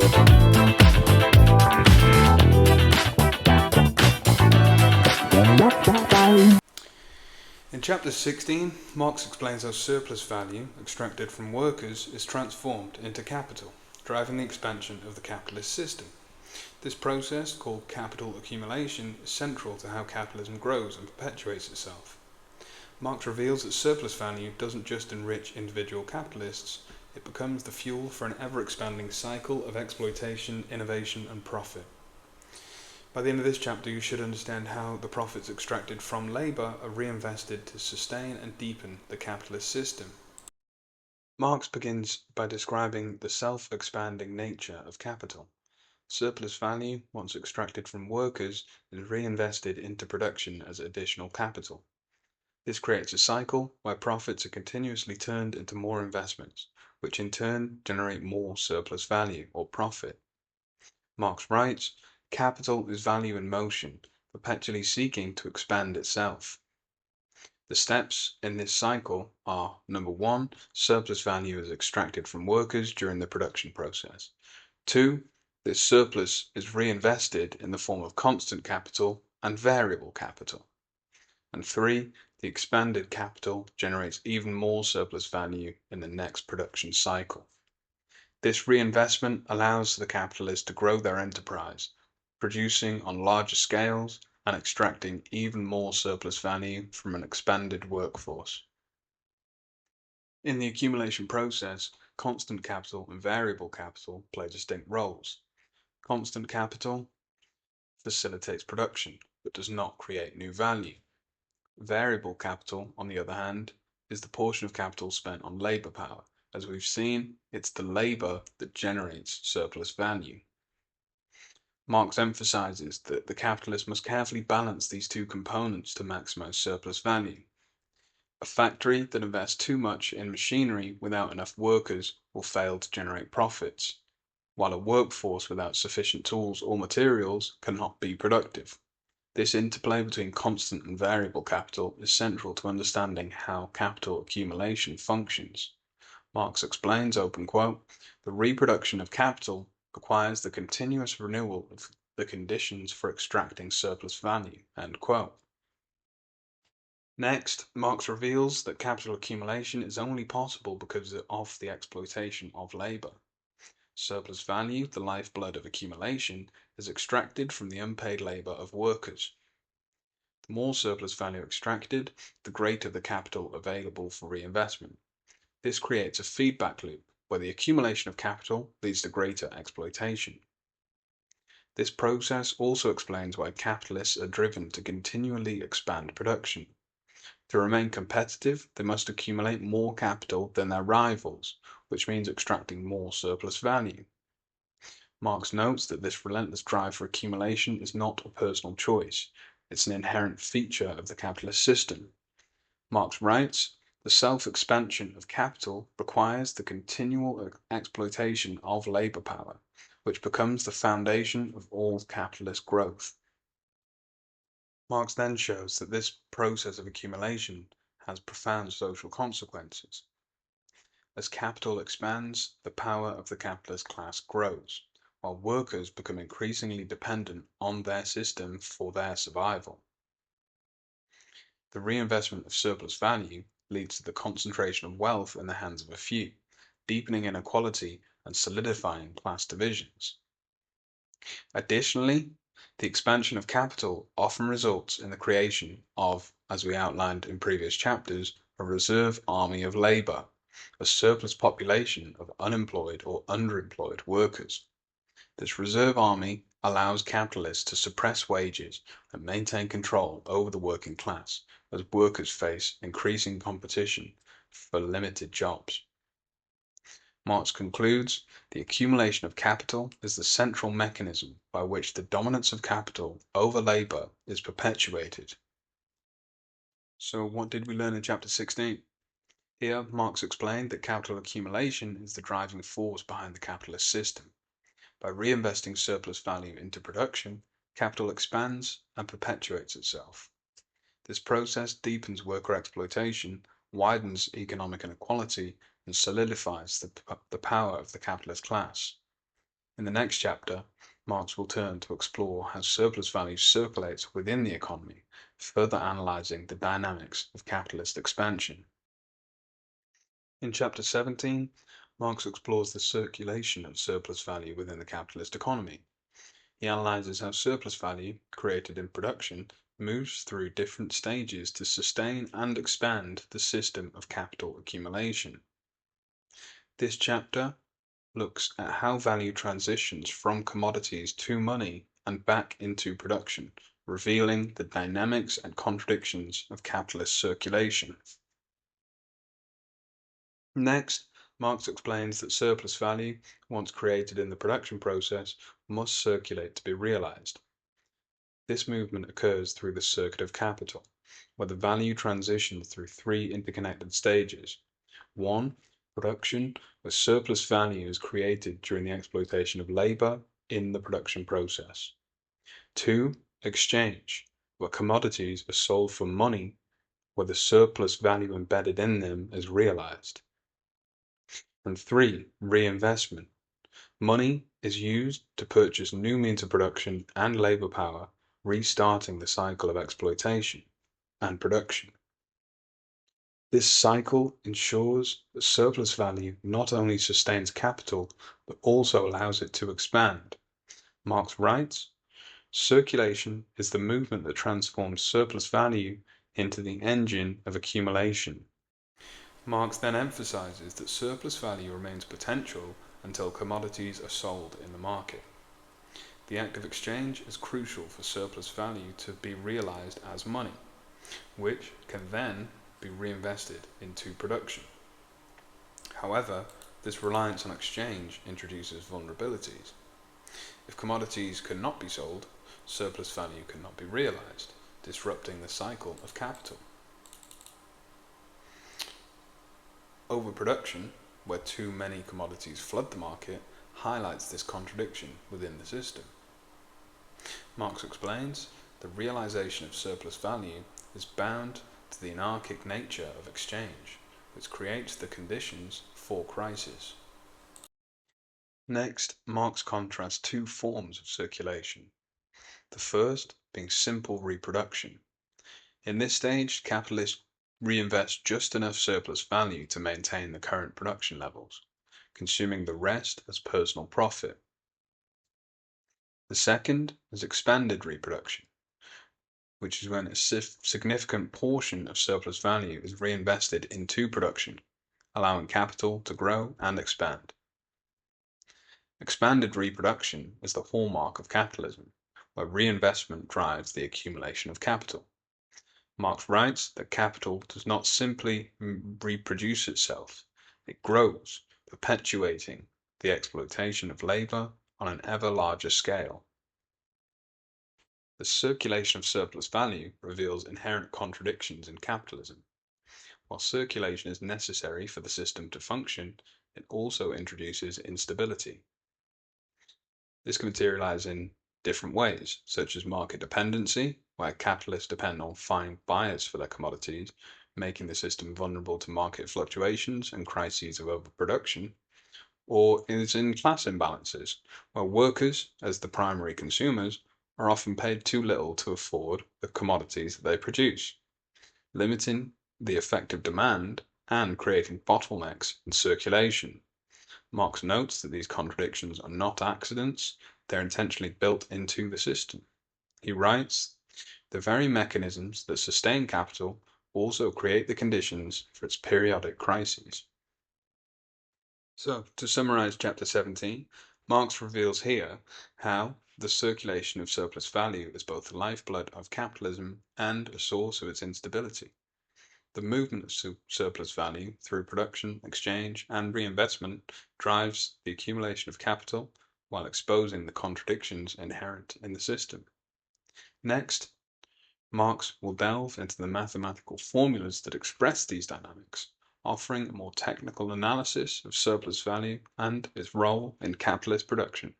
In chapter 16, Marx explains how surplus value extracted from workers is transformed into capital, driving the expansion of the capitalist system. This process, called capital accumulation, is central to how capitalism grows and perpetuates itself. Marx reveals that surplus value doesn't just enrich individual capitalists, it becomes the fuel for an ever-expanding cycle of exploitation, innovation, and profit. By the end of this chapter, you should understand how the profits extracted from labour are reinvested to sustain and deepen the capitalist system. Marx begins by describing the self-expanding nature of capital. Surplus value, once extracted from workers, is reinvested into production as additional capital. This creates a cycle where profits are continuously turned into more investments, which in turn generate more surplus value, or profit. Marx writes, "Capital is value in motion, perpetually seeking to expand itself." The steps in this cycle are: number 1, surplus value is extracted from workers during the production process. 2, this surplus is reinvested in the form of constant capital and variable capital. And 3, the expanded capital generates even more surplus value in the next production cycle. This reinvestment allows the capitalists to grow their enterprise, producing on larger scales and extracting even more surplus value from an expanded workforce. In the accumulation process, constant capital and variable capital play distinct roles. Constant capital facilitates production, but does not create new value. Variable capital, on the other hand, is the portion of capital spent on labor power. As we've seen, it's the labor that generates surplus value. Marx emphasizes that the capitalist must carefully balance these two components to maximize surplus value. A factory that invests too much in machinery without enough workers will fail to generate profits, while a workforce without sufficient tools or materials cannot be productive. This interplay between constant and variable capital is central to understanding how capital accumulation functions. Marx explains, open quote, "The reproduction of capital requires the continuous renewal of the conditions for extracting surplus value." End quote. Next, Marx reveals that capital accumulation is only possible because of the exploitation of labor. Surplus value, the lifeblood of accumulation, is extracted from the unpaid labor of workers. The more surplus value extracted, the greater the capital available for reinvestment. This creates a feedback loop where the accumulation of capital leads to greater exploitation. This process also explains why capitalists are driven to continually expand production. To remain competitive, they must accumulate more capital than their rivals, which means extracting more surplus value. Marx notes that this relentless drive for accumulation is not a personal choice, it's an inherent feature of the capitalist system. Marx writes, "The self-expansion of capital requires the continual exploitation of labor power, which becomes the foundation of all capitalist growth." Marx then shows that this process of accumulation has profound social consequences. As capital expands, the power of the capitalist class grows, while workers become increasingly dependent on their system for their survival. The reinvestment of surplus value leads to the concentration of wealth in the hands of a few, deepening inequality and solidifying class divisions. Additionally, the expansion of capital often results in the creation of, as we outlined in previous chapters, a reserve army of labor, a surplus population of unemployed or underemployed workers. This reserve army allows capitalists to suppress wages and maintain control over the working class as workers face increasing competition for limited jobs. Marx concludes, "The accumulation of capital is the central mechanism by which the dominance of capital over labor is perpetuated." So what did we learn in chapter 16? Here, Marx explained that capital accumulation is the driving force behind the capitalist system. By reinvesting surplus value into production, capital expands and perpetuates itself. This process deepens worker exploitation, widens economic inequality, and solidifies the power of the capitalist class. In the next chapter, Marx will turn to explore how surplus value circulates within the economy, further analyzing the dynamics of capitalist expansion. In chapter 17, Marx explores the circulation of surplus value within the capitalist economy. He analyzes how surplus value, created in production, moves through different stages to sustain and expand the system of capital accumulation. This chapter looks at how value transitions from commodities to money and back into production, revealing the dynamics and contradictions of capitalist circulation. Next, Marx explains that surplus value, once created in the production process, must circulate to be realized. This movement occurs through the circuit of capital, where the value transitions through three interconnected stages. 1. Production, where surplus value is created during the exploitation of labor in the production process. 2. Exchange, where commodities are sold for money, where the surplus value embedded in them is realized. And 3. Reinvestment. Money is used to purchase new means of production and labor power, restarting the cycle of exploitation and production. This cycle ensures that surplus value not only sustains capital, but also allows it to expand. Marx writes, "Circulation is the movement that transforms surplus value into the engine of accumulation." Marx then emphasizes that surplus value remains potential until commodities are sold in the market. The act of exchange is crucial for surplus value to be realized as money, which can then be reinvested into production. However, this reliance on exchange introduces vulnerabilities. If commodities cannot be sold, surplus value cannot be realized, disrupting the cycle of capital. Overproduction, where too many commodities flood the market, highlights this contradiction within the system. Marx explains the realization of surplus value is bound to the anarchic nature of exchange, which creates the conditions for crisis. Next, Marx contrasts two forms of circulation. The first being simple reproduction. In this stage, capitalists reinvest just enough surplus value to maintain the current production levels, consuming the rest as personal profit. The second is expanded reproduction, which is when a significant portion of surplus value is reinvested into production, allowing capital to grow and expand. Expanded reproduction is the hallmark of capitalism, where reinvestment drives the accumulation of capital. Marx writes that capital does not simply reproduce itself, it grows, perpetuating the exploitation of labor on an ever larger scale. The circulation of surplus value reveals inherent contradictions in capitalism. While circulation is necessary for the system to function, it also introduces instability. This can materialize in different ways, such as market dependency, where capitalists depend on finding buyers for their commodities, making the system vulnerable to market fluctuations and crises of overproduction, or is in class imbalances, where workers, as the primary consumers, are often paid too little to afford the commodities that they produce, limiting the effective demand and creating bottlenecks in circulation. Marx notes that these contradictions are not accidents, they're intentionally built into the system. He writes, "The very mechanisms that sustain capital also create the conditions for its periodic crises." So, to summarize chapter 17, Marx reveals here how the circulation of surplus value is both the lifeblood of capitalism and a source of its instability. The movement of surplus value through production, exchange, and reinvestment drives the accumulation of capital while exposing the contradictions inherent in the system. Next, Marx will delve into the mathematical formulas that express these dynamics, offering a more technical analysis of surplus value and its role in capitalist production.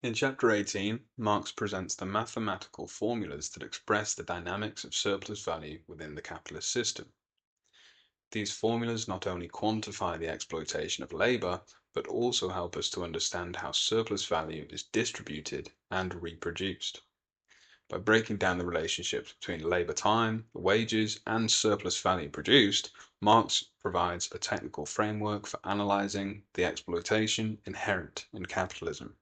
In chapter 18, Marx presents the mathematical formulas that express the dynamics of surplus value within the capitalist system. These formulas not only quantify the exploitation of labor, but also help us to understand how surplus value is distributed and reproduced. By breaking down the relationships between labour time, wages, and surplus value produced, Marx provides a technical framework for analysing the exploitation inherent in capitalism.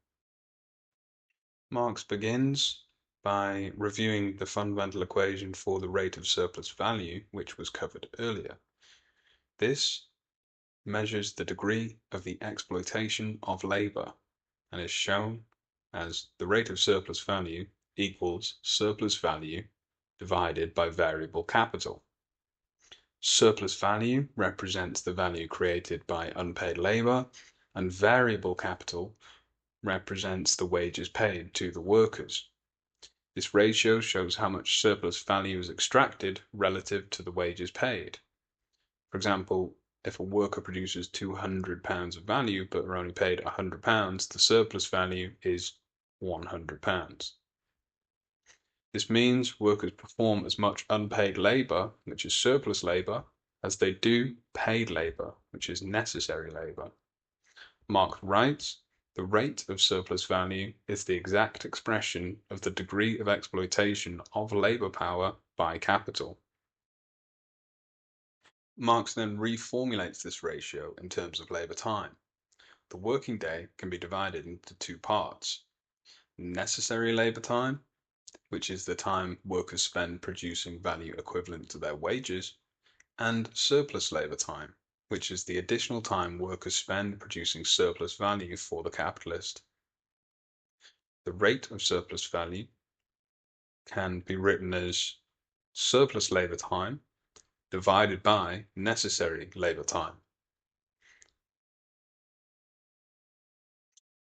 Marx begins by reviewing the fundamental equation for the rate of surplus value, which was covered earlier. This measures the degree of the exploitation of labour and is shown as the rate of surplus value equals surplus value divided by variable capital. Surplus value represents the value created by unpaid labour, and variable capital represents the wages paid to the workers. This ratio shows how much surplus value is extracted relative to the wages paid. For example, if a worker produces £200 of value but are only paid £100, the surplus value is £100. This means workers perform as much unpaid labour, which is surplus labour, as they do paid labour, which is necessary labour. Marx writes, the rate of surplus value is the exact expression of the degree of exploitation of labour power by capital. Marx then reformulates this ratio in terms of labour time. The working day can be divided into two parts: necessary labour time, which is the time workers spend producing value equivalent to their wages, and surplus labour time, which is the additional time workers spend producing surplus value for the capitalist. The rate of surplus value can be written as surplus labour time divided by necessary labour time.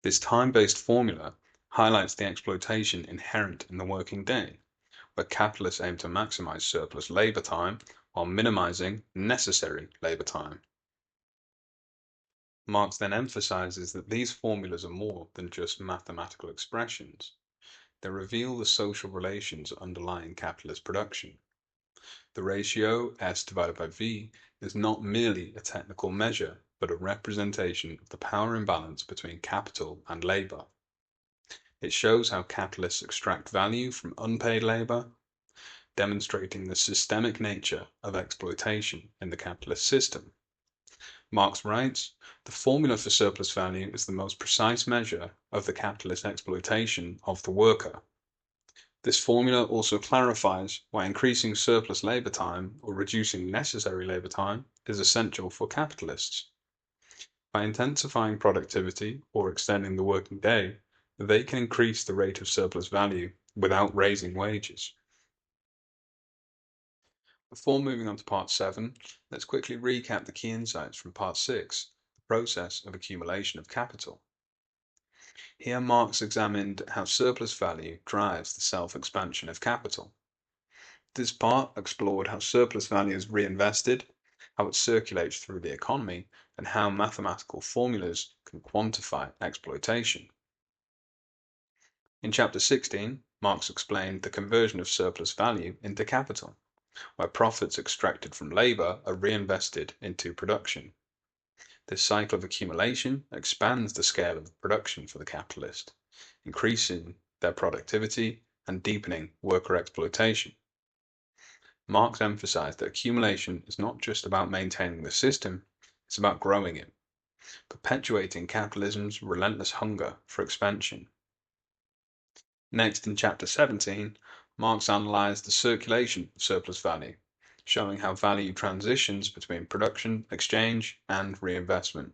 This time-based formula highlights the exploitation inherent in the working day, where capitalists aim to maximize surplus labor time while minimizing necessary labor time. Marx then emphasizes that these formulas are more than just mathematical expressions. They reveal the social relations underlying capitalist production. The ratio S divided by V is not merely a technical measure, but a representation of the power imbalance between capital and labor. It shows how capitalists extract value from unpaid labor, demonstrating the systemic nature of exploitation in the capitalist system. Marx writes, the formula for surplus value is the most precise measure of the capitalist exploitation of the worker. This formula also clarifies why increasing surplus labor time or reducing necessary labor time is essential for capitalists. By intensifying productivity or extending the working day, they can increase the rate of surplus value without raising wages. Before moving on to part 7, let's quickly recap the key insights from part 6, the process of accumulation of capital. Here Marx examined how surplus value drives the self-expansion of capital. This part explored how surplus value is reinvested, how it circulates through the economy, and how mathematical formulas can quantify exploitation. In chapter 16, Marx explained the conversion of surplus value into capital, where profits extracted from labour are reinvested into production. This cycle of accumulation expands the scale of production for the capitalist, increasing their productivity and deepening worker exploitation. Marx emphasized that accumulation is not just about maintaining the system, it's about growing it, perpetuating capitalism's relentless hunger for expansion. Next, in chapter 17, Marx analyzed the circulation of surplus value, showing how value transitions between production, exchange, and reinvestment.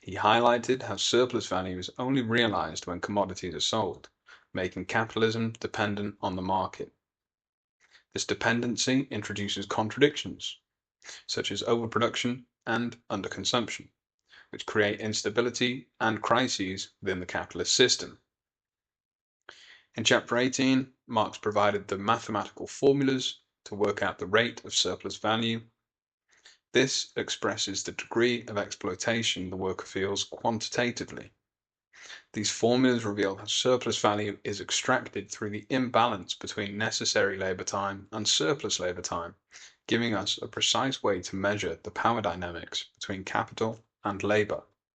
He highlighted how surplus value is only realized when commodities are sold, making capitalism dependent on the market. This dependency introduces contradictions, such as overproduction and underconsumption, which create instability and crises within the capitalist system. In chapter 18, Marx provided the mathematical formulas to work out the rate of surplus value. This expresses the degree of exploitation the worker feels quantitatively. These formulas reveal how surplus value is extracted through the imbalance between necessary labour time and surplus labour time, giving us a precise way to measure the power dynamics between capital and labour.